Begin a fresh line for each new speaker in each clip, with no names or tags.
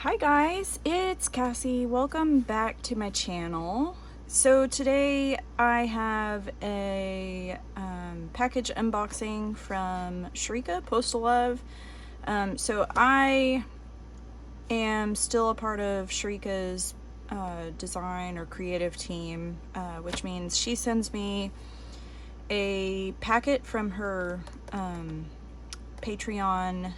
Hi guys, it's Cassie. Welcome back to my channel. So today I have a package unboxing from Shariqa, Postal Love. So I am still a part of Shariqa's design or creative team, which means she sends me a packet from her Patreon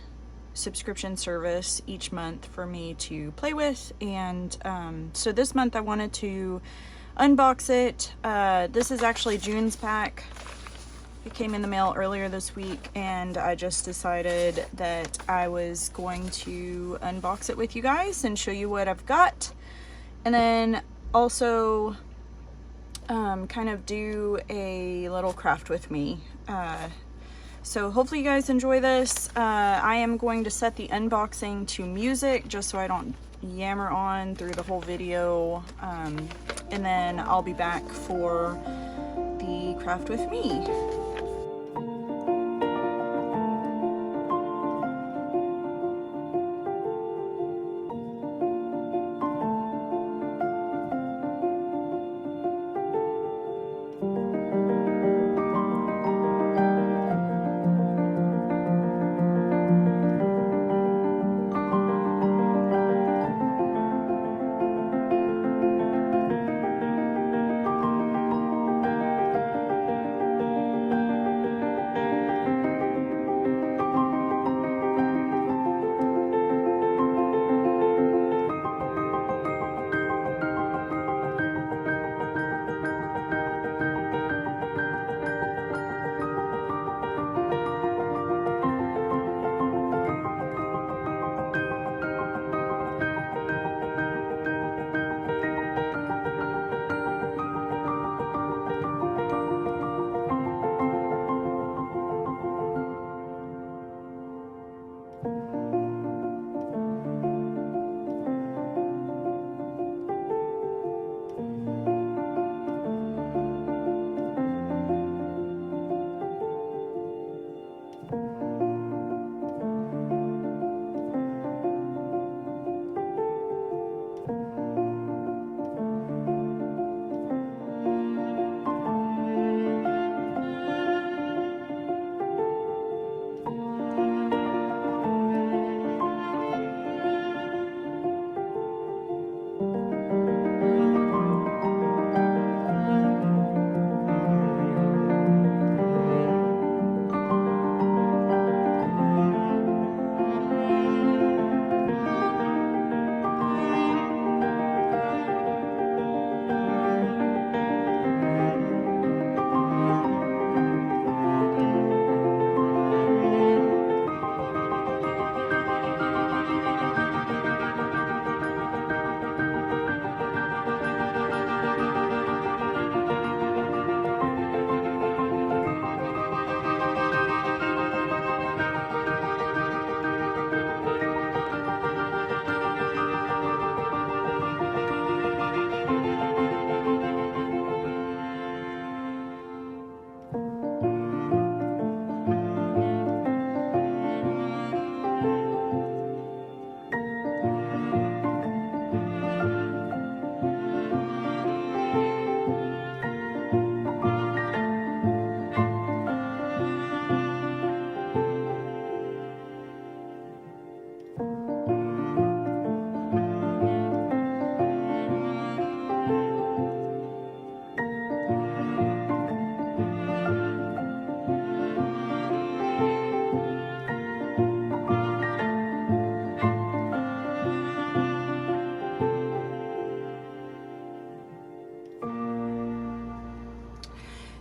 subscription service each month for me to play with, and so this month I wanted to unbox it. This is actually June's pack. It came in the mail earlier this week, and I just decided that I was going to unbox it with you guys and show you what I've got, and then also kind of do a little craft with me. So hopefully you guys enjoy this. I am going to set the unboxing to music just so I don't yammer on through the whole video. And then I'll be back for the craft with me.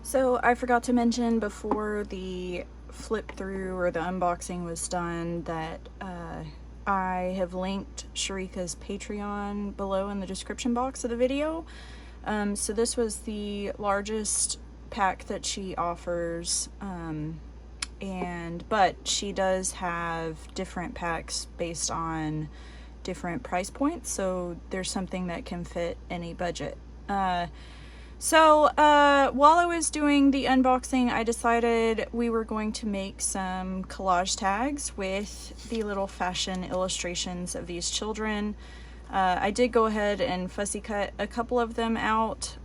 So I forgot to mention before the flip through or the unboxing was done that I have linked Shariqa's Patreon below in the description box of the video. So this was the largest pack that she offers, but she does have different packs based on different price points, so there's something that can fit any budget. So while I was doing the unboxing, I decided we were going to make some collage tags with the little fashion illustrations of these children. I did go ahead and fussy cut a couple of them out,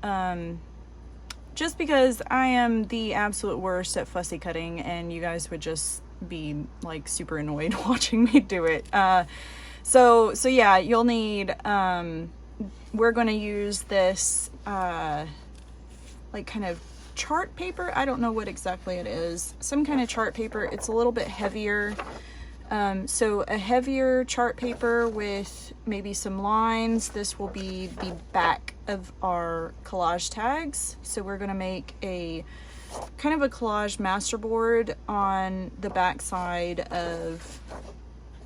just because I am the absolute worst at fussy cutting, and you guys would just be like super annoyed watching me do it. So yeah, you'll need, we're going to use this like kind of chart paper. I don't know what exactly it is. Some kind of chart paper. It's a little bit heavier. So a heavier chart paper with maybe some lines. This will be the back of our collage tags. So we're going to make a kind of a collage masterboard on the back side of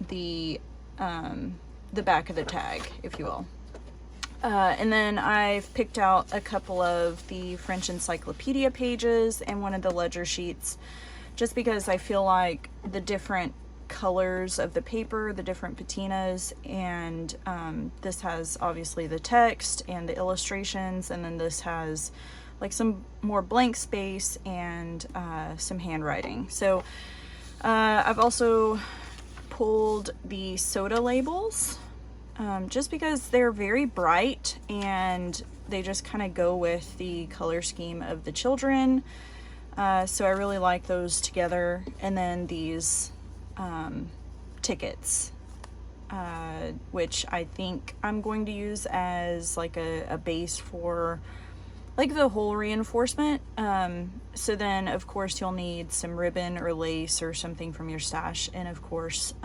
the back of the tag, if you will. And then I've picked out a couple of the French encyclopedia pages and one of the ledger sheets, just because I feel like the different colors of the paper, the different patinas, and this has obviously the text and the illustrations, and then this has like some more blank space and some handwriting. So I've also pulled the soda labels, just because they're very bright and they just kind of go with the color scheme of the children. So I really like those together. And then these tickets, which I think I'm going to use as like a base for like the whole reinforcement. So then of course you'll need some ribbon or lace or something from your stash, and of course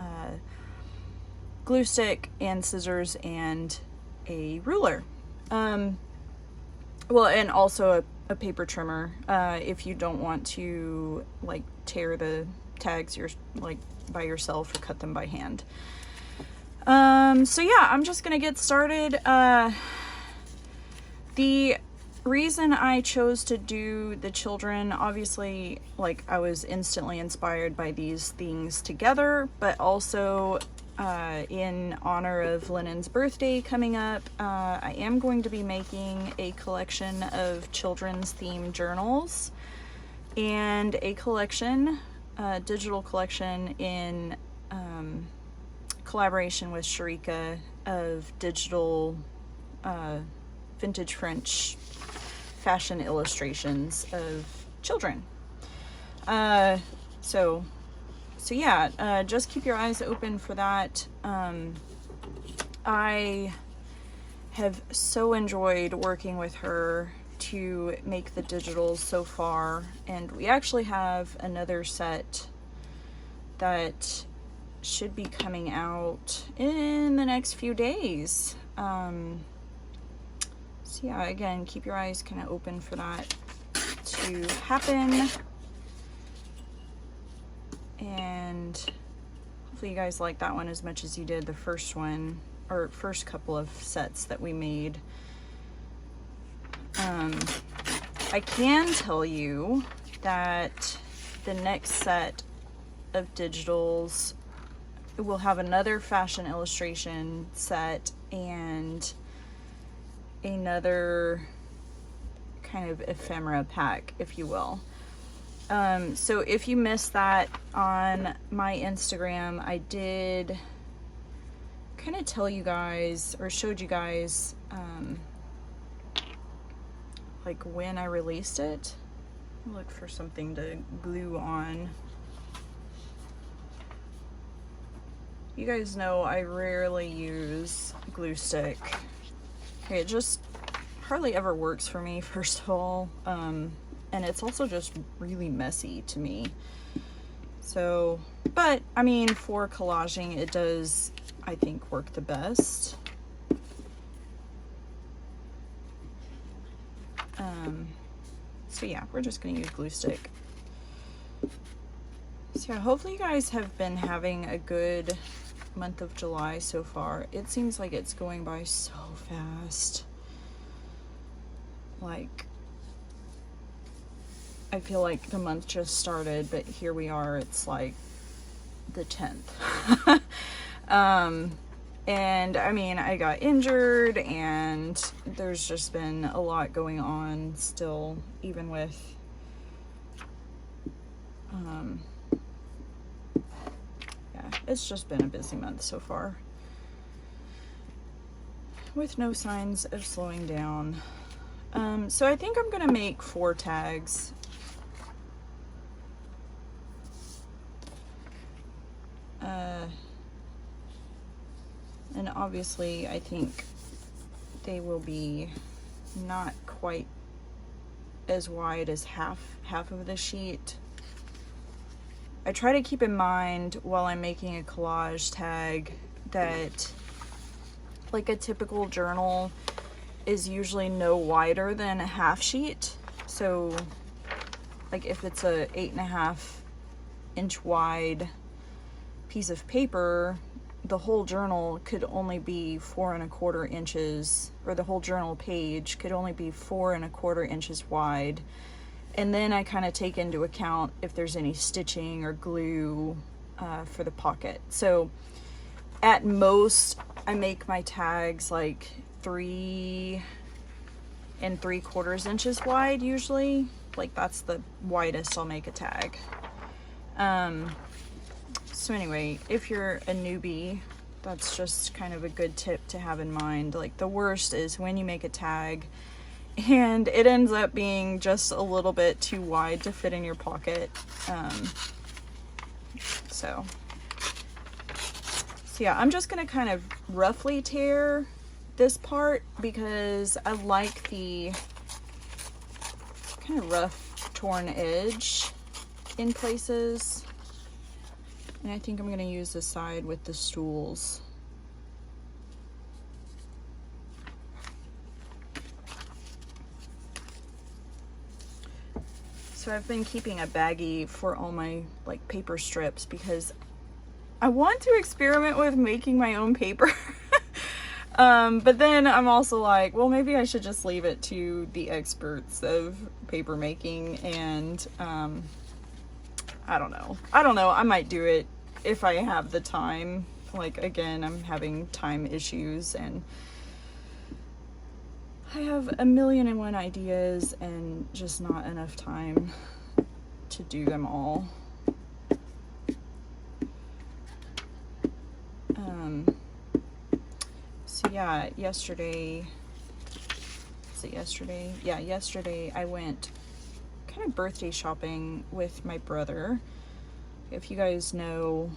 glue stick and scissors and a ruler. Well, and also a paper trimmer, if you don't want to like tear the tags like by yourself or cut them by hand. So yeah, I'm just gonna get started. The reason I chose to do the children, obviously, like I was instantly inspired by these things together, but also in honor of Lennon's birthday coming up, I am going to be making a collection of children's themed journals and a collection, digital collection in collaboration with Shariqa of digital vintage French fashion illustrations of children. So yeah, just keep your eyes open for that. I have so enjoyed working with her to make the digitals so far, and we actually have another set that should be coming out in the next few days. So yeah, again, keep your eyes kind of open for that to happen. And hopefully you guys like that one as much as you did the first one, or first couple of sets that we made. I can tell you that the next set of digitals will have another fashion illustration set and another kind of ephemera pack, if you will. So if you missed that on my Instagram, I did kind of tell you guys, or showed you guys, like when I released it. Look for something to glue on. You guys know I rarely use glue stick. Okay, it just hardly ever works for me, first of all. And it's also just really messy to me. So, but I mean, for collaging, it does, I think, work the best. So yeah, we're just gonna use glue stick. So yeah, hopefully you guys have been having a good month of July so far. It seems like it's going by so fast. Like, I feel like the month just started, but here we are, it's like the 10th. And I mean, I got injured, and there's just been a lot going on still, even with yeah, it's just been a busy month so far, with no signs of slowing down. So I think I'm gonna make 4 tags. And obviously I think they will be not quite as wide as half of the sheet. I try to keep in mind while I'm making a collage tag that like a typical journal is usually no wider than a half sheet. So like if it's a 8.5 inch wide piece of paper, the whole journal could only be 4.25 inches, or the whole journal page could only be 4.25 inches wide. And then I kind of take into account if there's any stitching or glue for the pocket. So at most I make my tags like 3.75 inches wide usually. Like that's the widest I'll make a tag. So anyway, if you're a newbie, that's just kind of a good tip to have in mind. Like the worst is when you make a tag and it ends up being just a little bit too wide to fit in your pocket. So yeah, I'm just gonna kind of roughly tear this part because I like the kind of rough torn edge in places. And I think I'm going to use the side with the stools. So I've been keeping a baggie for all my like paper strips because I want to experiment with making my own paper. But then I'm also like, well, maybe I should just leave it to the experts of paper making, and I don't know. I might do it if I have the time. Like, again, I'm having time issues and I have 1,000,001 ideas and just not enough time to do them all. So yeah, yesterday I went kind of birthday shopping with my brother. If you guys know,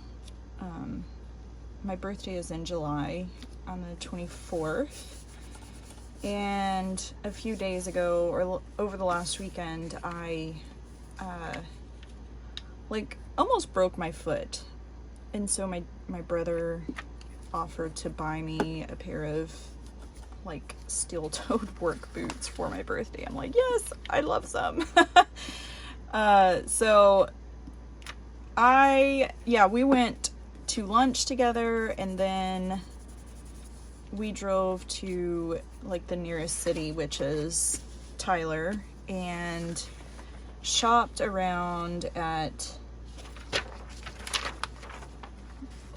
my birthday is in July on the 24th, and a few days ago, or over the last weekend, I like almost broke my foot, and so my brother offered to buy me a pair of like steel-toed work boots for my birthday. I'm like, yes, I'd love some. So we went to lunch together, and then we drove to like the nearest city, which is Tyler, and shopped around at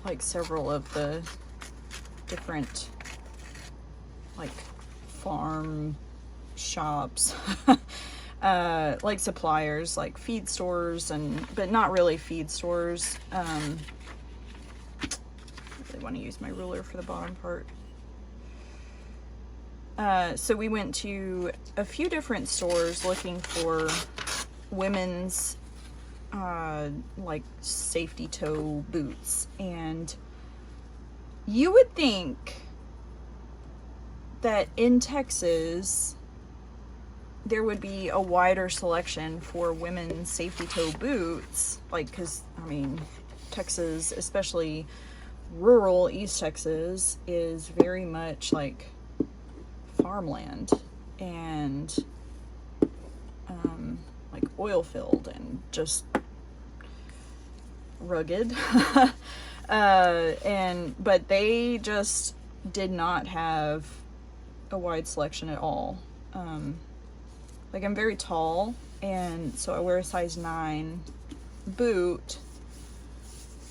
like several of the different like farm shops, like suppliers, like feed stores, but not really feed stores. I really want to use my ruler for the bottom part. So we went to a few different stores looking for women's like safety toe boots, and you would think that in Texas there would be a wider selection for women's safety toe boots, like, because I mean Texas, especially rural East Texas, is very much like farmland and like oil filled and just rugged. But they just did not have a wide selection at all. Like, I'm very tall, and so I wear a size 9 boot,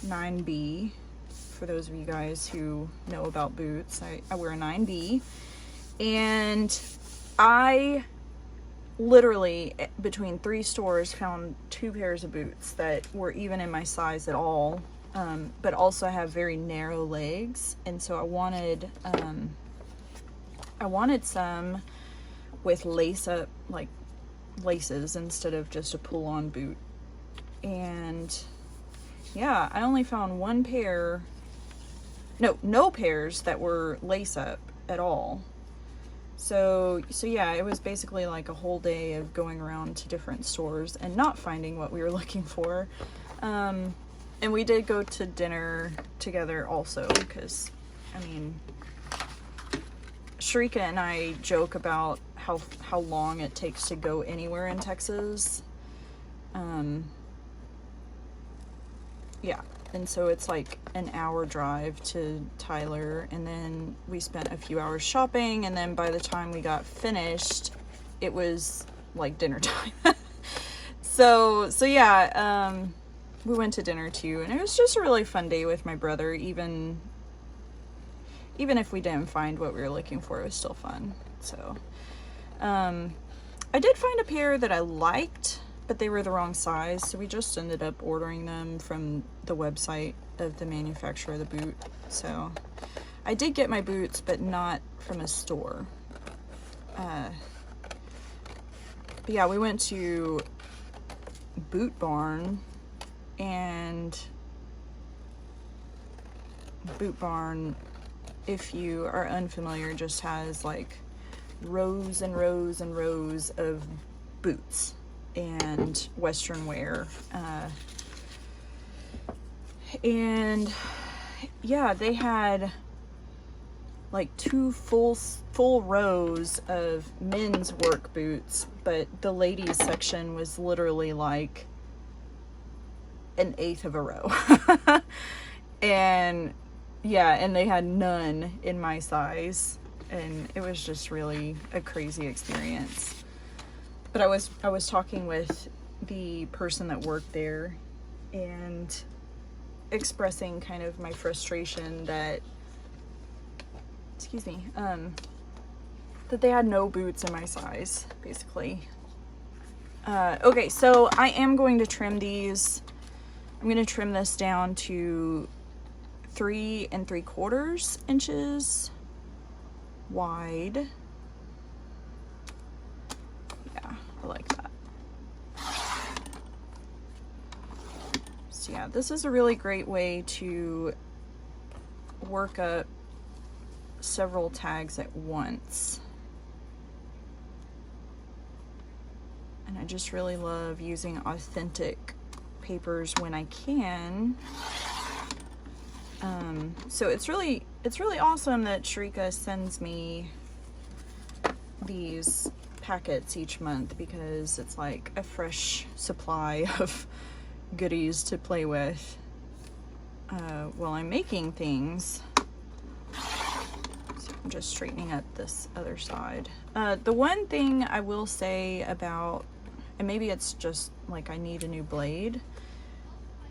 9B for those of you guys who know about boots. I wear a 9B, and I literally between 3 stores found 2 pairs of boots that were even in my size at all, but also have very narrow legs, and so I wanted some with lace up, like laces, instead of just a pull-on boot. And yeah, I only found 1 pair, no pairs that were lace up at all. So yeah, it was basically like a whole day of going around to different stores and not finding what we were looking for. And we did go to dinner together also, because, I mean, Shariqa and I joke about how long it takes to go anywhere in Texas. Yeah, and so it's like an hour drive to Tyler, and then we spent a few hours shopping, and then by the time we got finished, it was like dinner time. So yeah, we went to dinner too, and it was just a really fun day with my brother. Even if we didn't find what we were looking for, it was still fun. So I did find a pair that I liked, but they were the wrong size, so we just ended up ordering them from the website of the manufacturer of the boot. So I did get my boots, but not from a store. But yeah, we went to Boot Barn, and Boot Barn, if you are unfamiliar, just has like rows and rows and rows of boots and Western wear. And yeah, they had like 2 full rows of men's work boots, but the ladies section was literally like an eighth of a row. And yeah, and they had none in my size, and it was just really a crazy experience. But I was talking with the person that worked there and expressing kind of my frustration that, that they had no boots in my size, basically. Okay, so I am going to trim these. I'm going to trim this down to 3 3/4 inches wide. Yeah, I like that. So yeah, this is a really great way to work up several tags at once. And I just really love using authentic papers when I can. So it's really awesome that Shariqa sends me these packets each month, because it's like a fresh supply of goodies to play with while I'm making things. So I'm just straightening up this other side. The one thing I will say about, and maybe it's just like I need a new blade,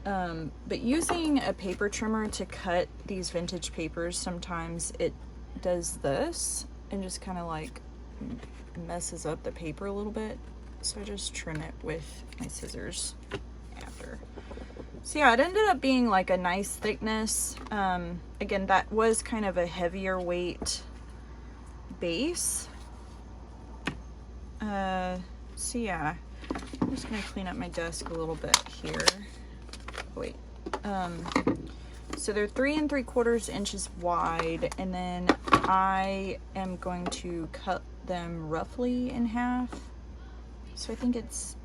but using a paper trimmer to cut these vintage papers, sometimes it does this and just kind of like messes up the paper a little bit. So I just trim it with my scissors after. So yeah, it ended up being like a nice thickness. Again, that was kind of a heavier weight base. So yeah, I'm just gonna clean up my desk a little bit here. Wait. So they're 3 3/4 inches wide, and then I am going to cut them roughly in half. So I think it's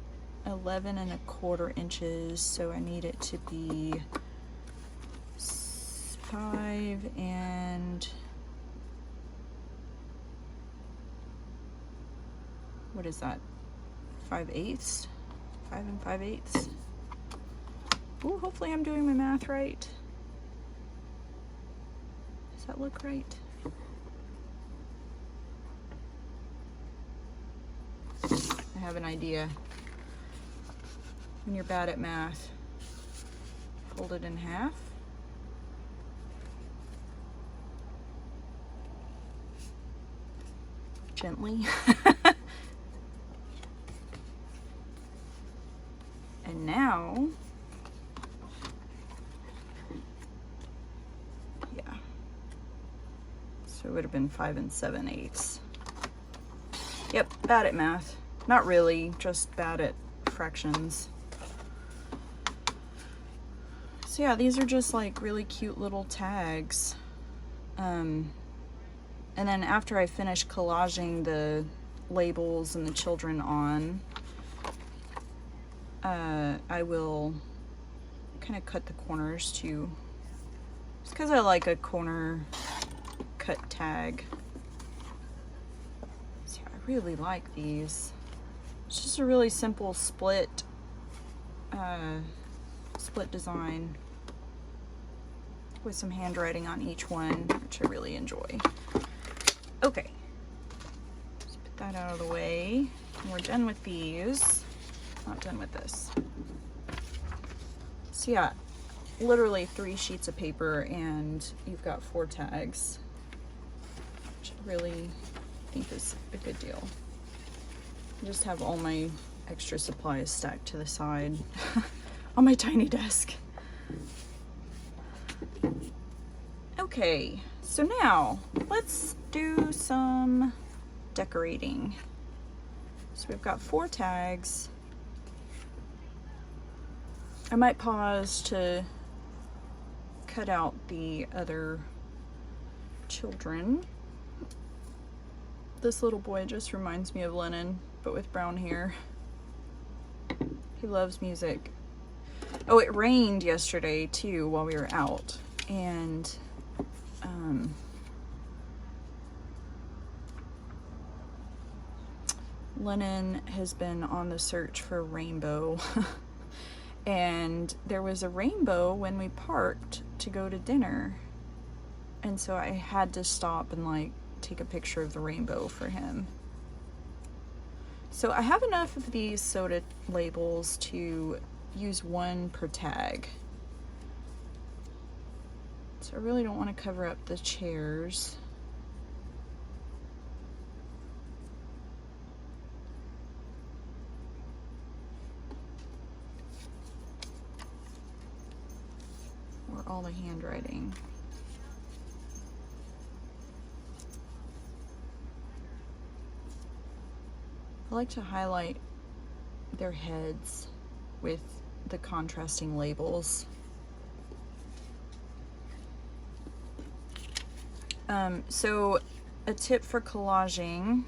11 1/4 inches, so I need it to be 5 and what is that? 5/8? 5 5/8. Ooh, hopefully I'm doing my math right. Does that look right? I have an idea. When you're bad at math, fold it in half. gently. And now, yeah, so it would have been 5 7/8. Yep, bad at math. Not really, just bad at fractions. So yeah, these are just like really cute little tags. And then after I finish collaging the labels and the children on, I will kind of cut the corners too. Just because I like a corner cut tag. So I really like these. It's just a really simple split design with some handwriting on each one, which I really enjoy. Okay, let's put that out of the way. And we're done with these. Not done with this. So yeah, literally 3 sheets of paper and you've got 4 tags, which I really think is a good deal. I just have all my extra supplies stacked to the side on my tiny desk. Okay, so now let's do some decorating. So we've got 4 tags. I might pause to cut out the other children. This little boy just reminds me of Lennon, but with brown hair. He loves music. Oh, it rained yesterday too while we were out, and Lennon has been on the search for a rainbow. And there was a rainbow when we parked to go to dinner, and so I had to stop and like take a picture of the rainbow for him. So I have enough of these soda labels to use 1 per tag. So I really don't want to cover up the chairs. Or all the handwriting. I like to highlight their heads with the contrasting labels. So a tip for collaging,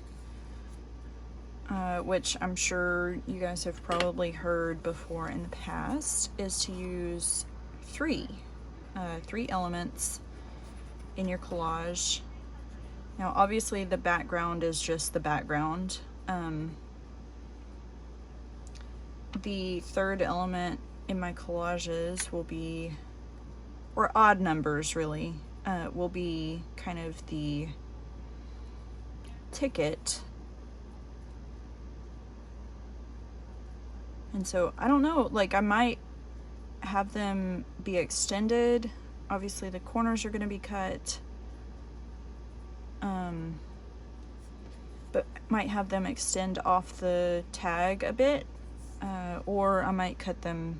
which I'm sure you guys have probably heard before in the past, is to use 3 elements in your collage. Now obviously the background is just the background. The 3rd element in my collages will be, or odd numbers really, will be kind of the ticket. And so I don't know, like I might have them be extended. Obviously the corners are going to be cut, but might have them extend off the tag a bit, or I might cut them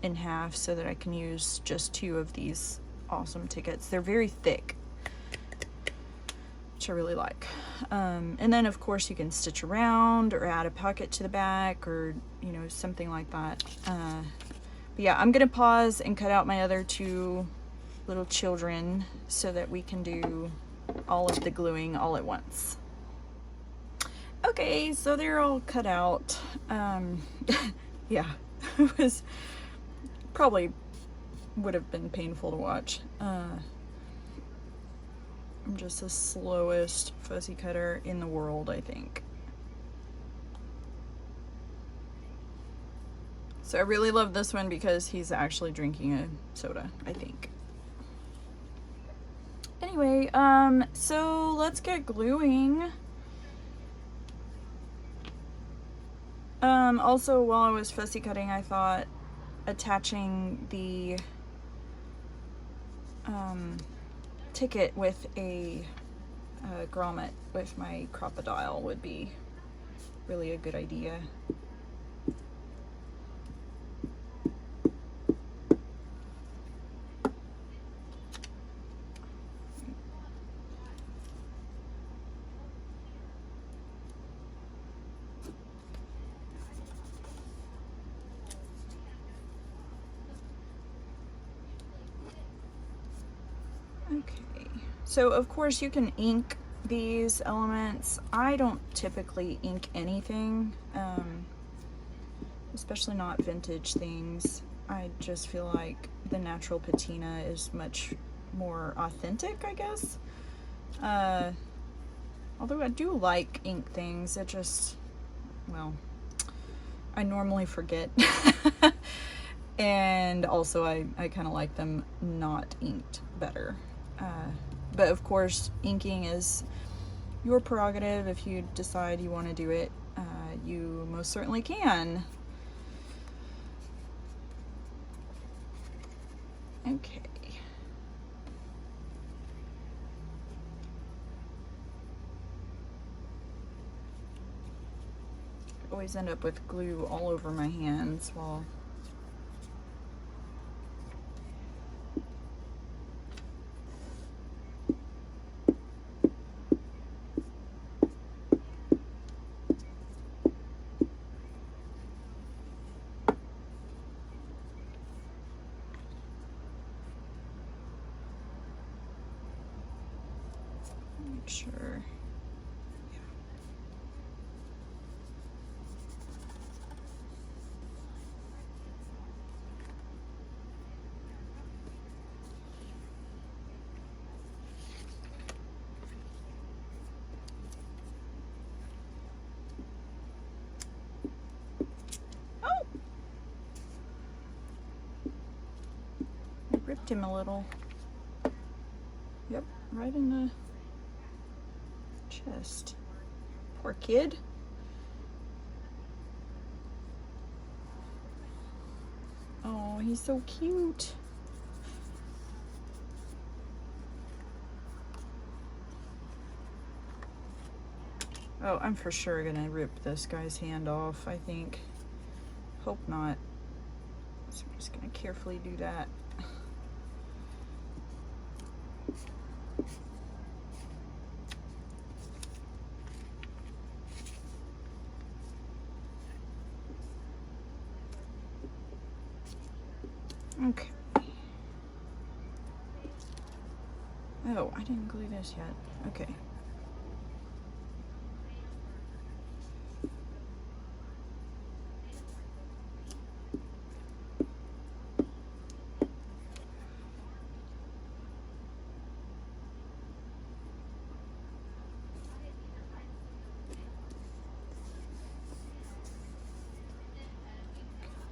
in half so that I can use just 2 of these awesome tickets. They're very thick, which I really like. And then of course you can stitch around or add a pocket to the back, or you know, something like that. But yeah, I'm gonna pause and cut out my other 2 little children so that we can do all of the gluing all at once. Okay, so they're all cut out. Yeah, it was probably would have been painful to watch. I'm just the slowest fussy cutter in the world, I think. So I really love this one because he's actually drinking a soda, I think. Anyway, so let's get gluing. Also, while I was fussy cutting, I thought attaching the ticket with a grommet with my crocodile would be really a good idea. Okay, so of course you can ink these elements. I don't typically ink anything, especially not vintage things. I just feel like the natural patina is much more authentic, I guess. Although I do like ink things, it just, well, I normally forget. And also I kind of like them not inked better. But of course, inking is your prerogative. If you decide you want to do it, you most certainly can. Okay. I always end up with glue all over my hands while make sure. Ripped him a little. Yep, right in the chest. Poor kid. Oh, he's so cute. Oh, I'm for sure gonna rip this guy's hand off, I think. Hope not. So I'm just gonna carefully do that. Okay. Oh, I didn't glue this yet. Okay.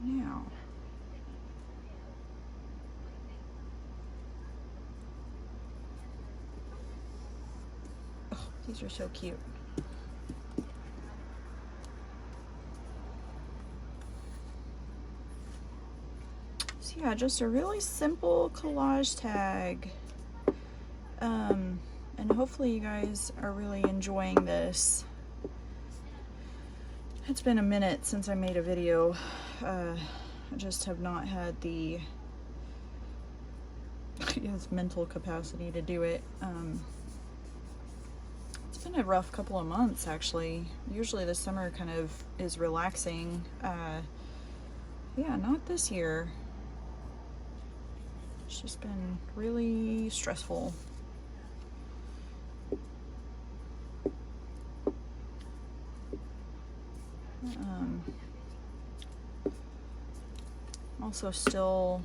Now. Oh, these are so cute. So yeah, just a really simple collage tag. And hopefully you guys are really enjoying this. It's been a minute since I made a video. I just have not had the mental capacity to do it. It's been a rough couple of months, actually. Usually the summer kind of is relaxing. Yeah, not this year. It's just been really stressful. Also still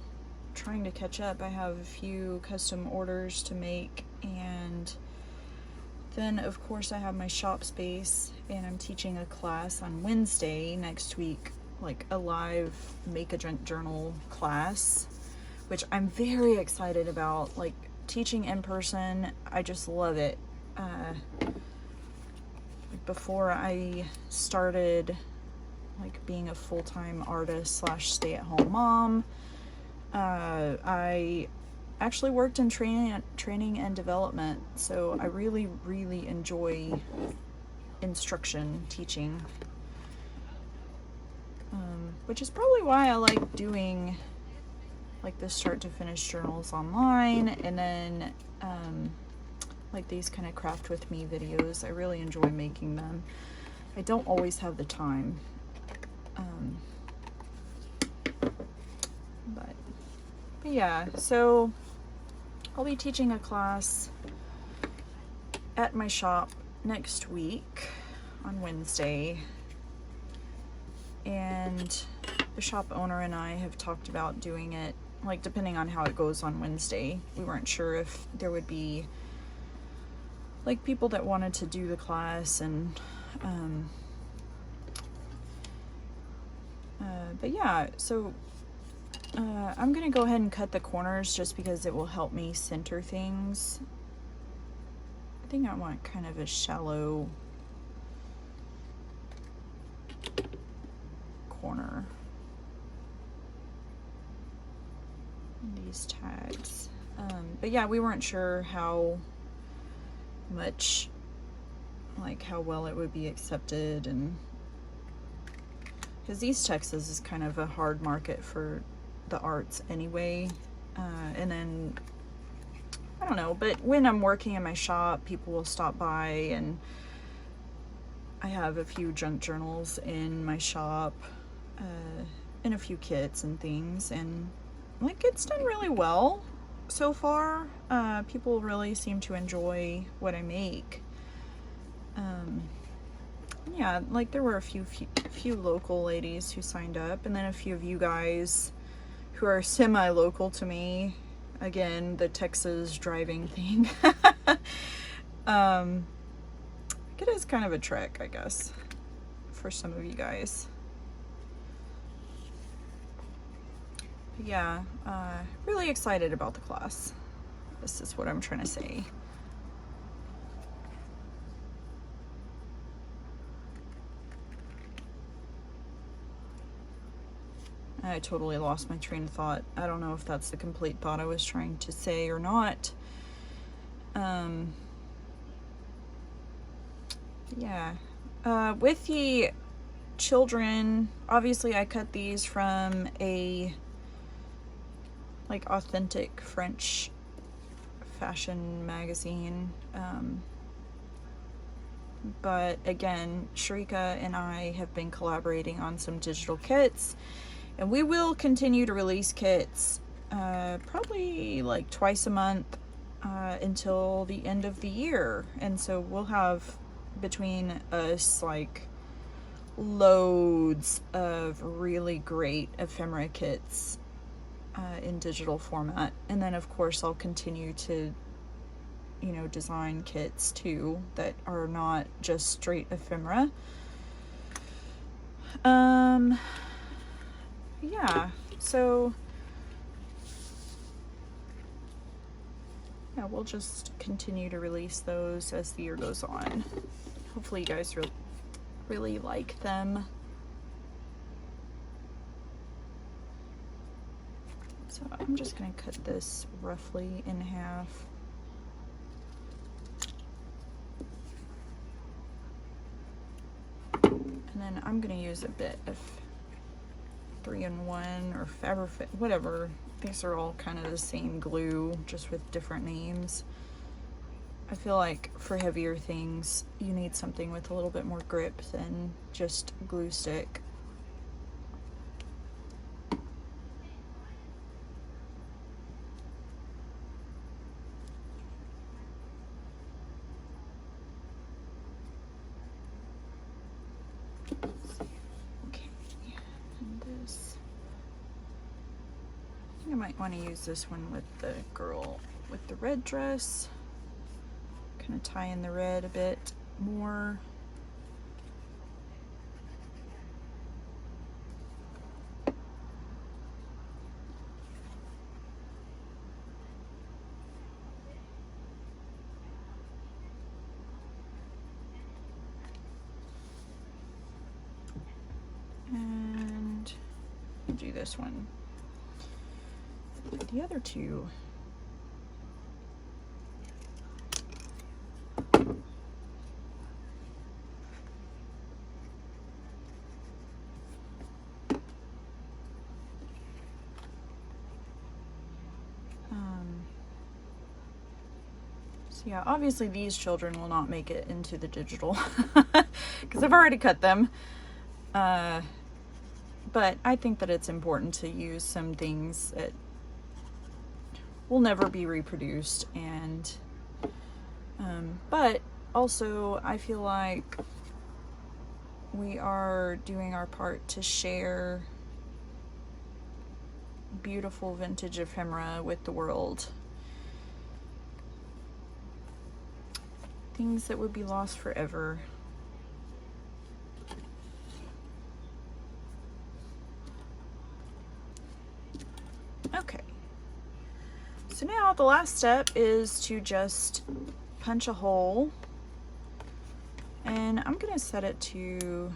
trying to catch up. I have a few custom orders to make, and then of course I have my shop space, and I'm teaching a class on Wednesday next week, like a live make a journal class, which I'm very excited about. Like, teaching in person, I just love it. Before I started like being a full-time artist slash stay-at-home mom, I actually worked in training and development, so I really enjoy instruction, teaching, which is probably why I like doing like the start to finish journals online, and then like these kind of craft with me videos. I really enjoy making them. I don't always have the time, but yeah, so I'll be teaching a class at my shop next week on Wednesday, and the shop owner and I have talked about doing it, like, depending on how it goes on Wednesday. We weren't sure if there would be like people that wanted to do the class, and but yeah, so I'm gonna go ahead and cut the corners just because it will help me center things. I think I want kind of a shallow corner. These tags. But yeah, we weren't sure how much, like how well it would be accepted, and because East Texas is kind of a hard market for the arts anyway. And then I don't know, but when I'm working in my shop, people will stop by, and I have a few junk journals in my shop, and a few kits and things, and like it's done really well so far. People really seem to enjoy what I make. Yeah, like there were a few local ladies who signed up, and then a few of you guys who are semi-local to me. Again, the Texas driving thing. It is kind of a trek, I guess, for some of you guys. But yeah, really excited about the class. This is what I'm trying to say. I totally lost my train of thought. I don't know if that's the complete thought I was trying to say or not. Yeah. With the children, obviously I cut these from a like authentic French fashion magazine. But again, Shariqa and I have been collaborating on some digital kits, and we will continue to release kits probably like twice a month until the end of the year. And so we'll have between us like loads of really great ephemera kits in digital format. And then of course I'll continue to, you know, design kits too that are not just straight ephemera. Yeah, so yeah, we'll just continue to release those as the year goes on. Hopefully you guys really like them. So I'm just gonna cut this roughly in half. And then I'm gonna use a bit of 3-in-1 or Fabrifit, whatever. These are all kind of the same glue, just with different names. I feel like for heavier things, you need something with a little bit more grip than just glue stick. I might want to use this one with the girl with the red dress. Kind of tie in the red a bit more. And do this one. The other two So yeah, obviously these children will not make it into the digital because I've already cut them. But I think that it's important to use some things that will never be reproduced, and but also I feel like we are doing our part to share beautiful vintage ephemera with the world. Things that would be lost forever. Okay. So now the last step is to just punch a hole, and I'm gonna set it to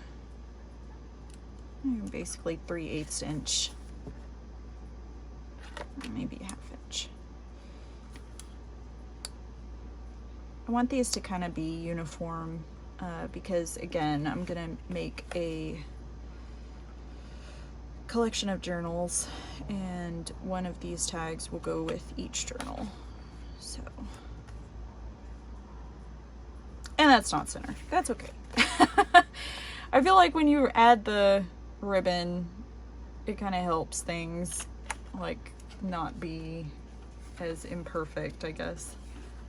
basically 3/8 inch, maybe a 1/2 inch. I want these to kind of be uniform because again, I'm gonna make a collection of journals, and one of these tags will go with each journal. So, and that's not center. That's okay. I feel like when you add the ribbon, it kind of helps things like not be as imperfect, I guess.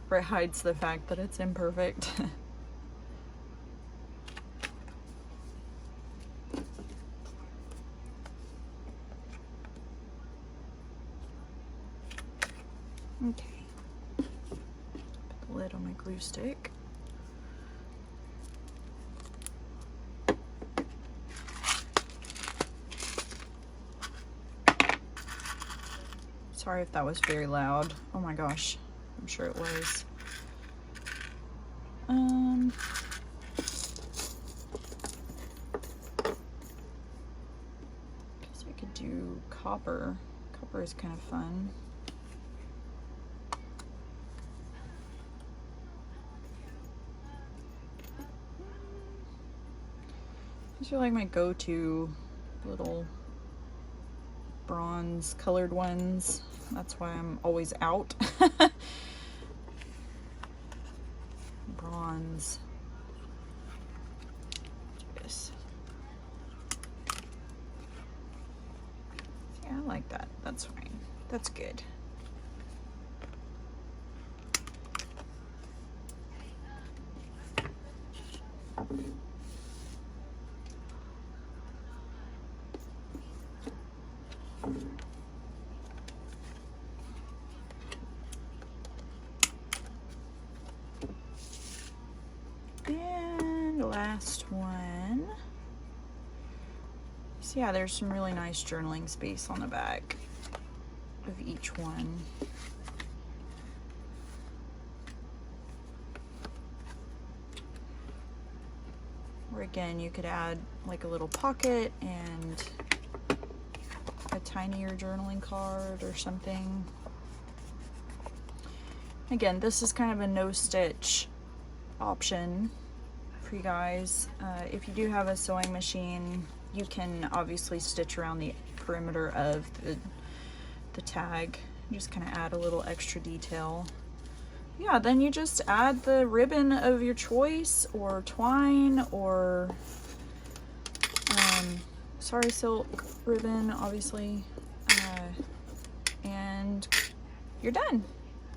Or it hides the fact that it's imperfect. Okay. Put the lid on my glue stick. Sorry if that was very loud. Oh my gosh, I'm sure it was. Guess I could do copper. Copper is kind of fun. These are like my go-to little bronze colored ones. That's why I'm always out. Bronze. Yes. Yeah, I like that. That's fine. That's good. And last one. So yeah, there's some really nice journaling space on the back of each one. Or again, you could add like a little pocket and a tinier journaling card or something. Again, this is kind of a no-stitch option for you guys. If you do have a sewing machine, you can obviously stitch around the perimeter of the tag. Just kind of add a little extra detail. Yeah, then you just add the ribbon of your choice, or twine, or sari silk ribbon, obviously, and you're done.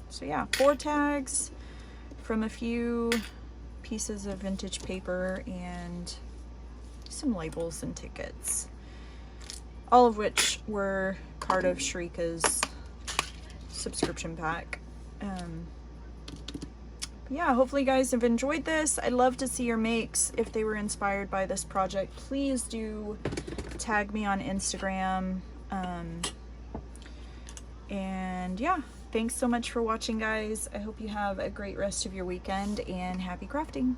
So yeah, 4 tags from a few pieces of vintage paper and some labels and tickets, all of which were part of Shariqa's subscription pack. Yeah, hopefully you guys have enjoyed this. I'd love to see your makes. If they were inspired by this project, please do tag me on Instagram. And yeah, thanks so much for watching, guys. I hope you have a great rest of your weekend, and happy crafting.